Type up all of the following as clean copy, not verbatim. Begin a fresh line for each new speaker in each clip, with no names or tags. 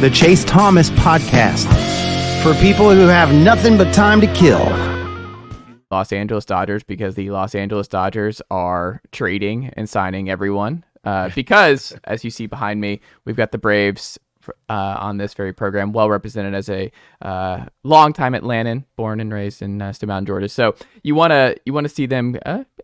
the Chase Thomas Podcast, for people who have nothing but time to kill.
Los Angeles Dodgers, because the Los Angeles Dodgers are trading and signing everyone. Because, as you see behind me, we've got the Braves on this very program, well represented as a longtime Atlantan, born and raised in Stone Mountain, Georgia. So you want to see them.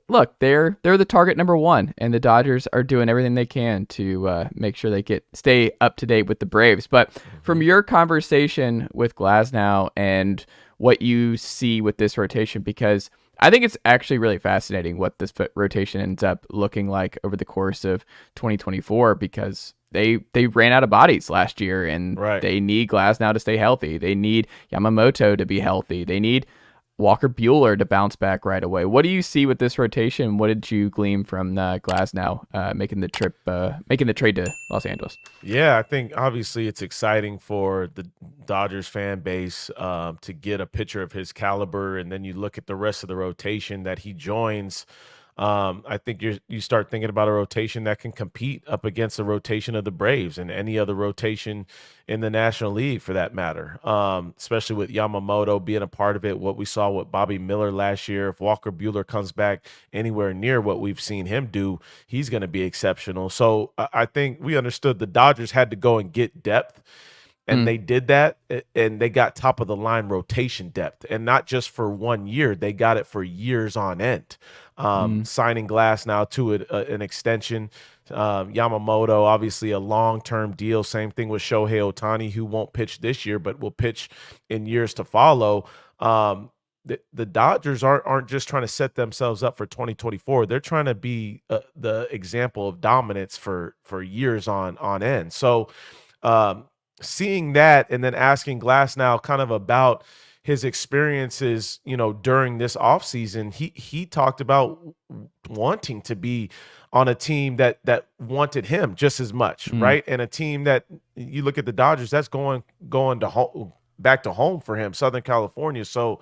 Look, they're the target number one, and the Dodgers are doing everything they can to make sure they stay up to date with the Braves. But from your conversation with Glasnow and what you see with this rotation, because I think it's actually really fascinating what this rotation ends up looking like over the course of 2024, because they ran out of bodies last year, and They need Glasnow to stay healthy. They need Yamamoto to be healthy. They need Walker Buehler to bounce back right away. What do you see with this rotation? What did you glean from Glasnow making the trade to Los Angeles?
Yeah, I think obviously it's exciting for the Dodgers fan base to get a pitcher of his caliber, and then you look at the rest of the rotation that he joins. I think you start thinking about a rotation that can compete up against the rotation of the Braves and any other rotation in the National League for that matter, especially with Yamamoto being a part of it, what we saw with Bobby Miller last year. If Walker Buehler comes back anywhere near what we've seen him do, he's going to be exceptional. So I think we understood the Dodgers had to go and get depth. And they did that, and they got top-of-the-line rotation depth. And not just for 1 year. They got it for years on end. Signing Glasnow to an extension. Yamamoto, obviously a long-term deal. Same thing with Shohei Ohtani, who won't pitch this year but will pitch in years to follow. The Dodgers aren't just trying to set themselves up for 2024. They're trying to be the example of dominance for years on end. So seeing that and then asking Glasnow kind of about his experiences, during this offseason, he talked about wanting to be on a team that wanted him just as much, right? And a team that you look at the Dodgers, that's going to home, back to home for him, Southern California. So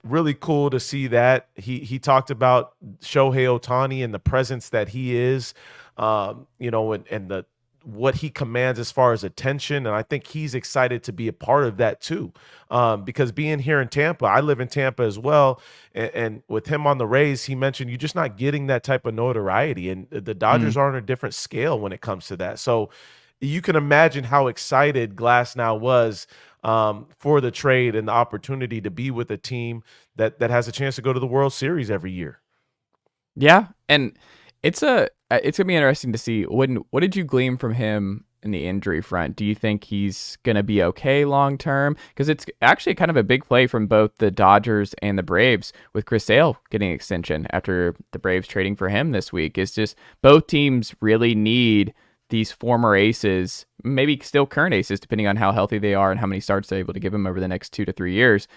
really cool to see that. He talked about Shohei Ohtani and the presence that he is, and the what he commands as far as attention. And I think he's excited to be a part of that too. Because being here in Tampa, I live in Tampa as well. And with him on the Rays, he mentioned you're just not getting that type of notoriety. And the Dodgers are on a different scale when it comes to that. So you can imagine how excited Glasnow was for the trade and the opportunity to be with a team that has a chance to go to the World Series every year.
Yeah. And it's going to be interesting to see what did you glean from him in the injury front? Do you think he's going to be okay long term? Because it's actually kind of a big play from both the Dodgers and the Braves with Chris Sale getting an extension after the Braves trading for him this week. It's just both teams really need these former aces, maybe still current aces, depending on how healthy they are and how many starts they're able to give them over the next 2 to 3 years.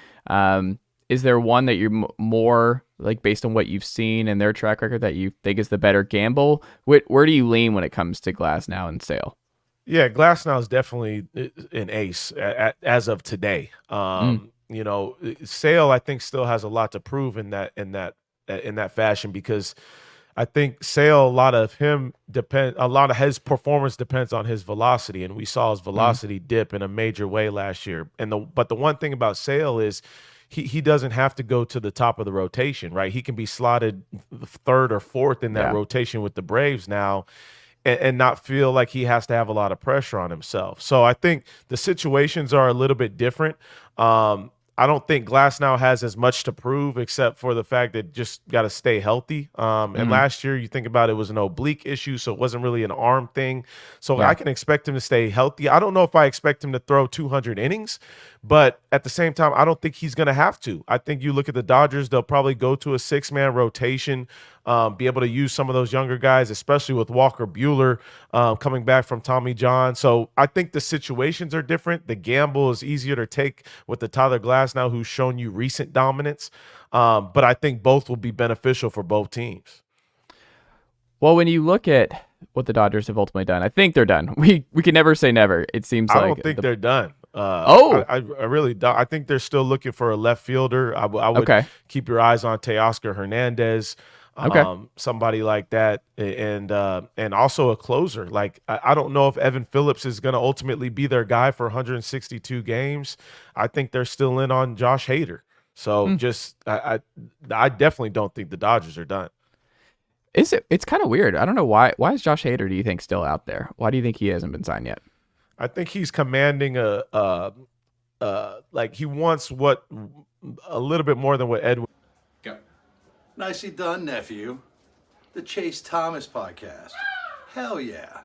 Is there one that you're more like, based on what you've seen in their track record, that you think is the better gamble? Where do you lean when it comes to Glasnow and Sale?
Yeah, Glasnow is definitely an ace as of today. Sale, I think, still has a lot to prove in that fashion, because I think Sale, a lot of his performance depends on his velocity, and we saw his velocity dip in a major way last year. But the one thing about Sale is he doesn't have to go to the top of the rotation, right? He can be slotted third or fourth in that rotation with the Braves now, and not feel like he has to have a lot of pressure on himself. So I think the situations are a little bit different. I don't think Glasnow has as much to prove, except for the fact that just got to stay healthy. And last year, you think about it, was an oblique issue, so it wasn't really an arm thing. So I can expect him to stay healthy. I don't know if I expect him to throw 200 innings, but at the same time, I don't think he's going to have to. I think you look at the Dodgers, they'll probably go to a 6-man rotation, be able to use some of those younger guys, especially with Walker Buehler coming back from Tommy John. So I think the situations are different. The gamble is easier to take with the Tyler Glasnow, who's shown you recent dominance. But I think both will be beneficial for both teams.
Well, when you look at what the Dodgers have ultimately done, I think they're done. We can never say never. It seems like
I don't think they're done. I really don't. I think they're still looking for a left fielder. I would keep your eyes on Teoscar Hernandez. somebody like that, and also a closer. Like I don't know if Evan Phillips is going to ultimately be their guy for 162 games. I think they're still in on Josh Hader. So I definitely don't think the Dodgers are done.
It's kind of weird. I don't know why is Josh Hader, do you think, still out there? Why do you think he hasn't been signed yet?
I think he's commanding like he wants a little bit more than what Edwin.
Go. Nicely done, nephew. The Chase Thomas podcast. Hell yeah.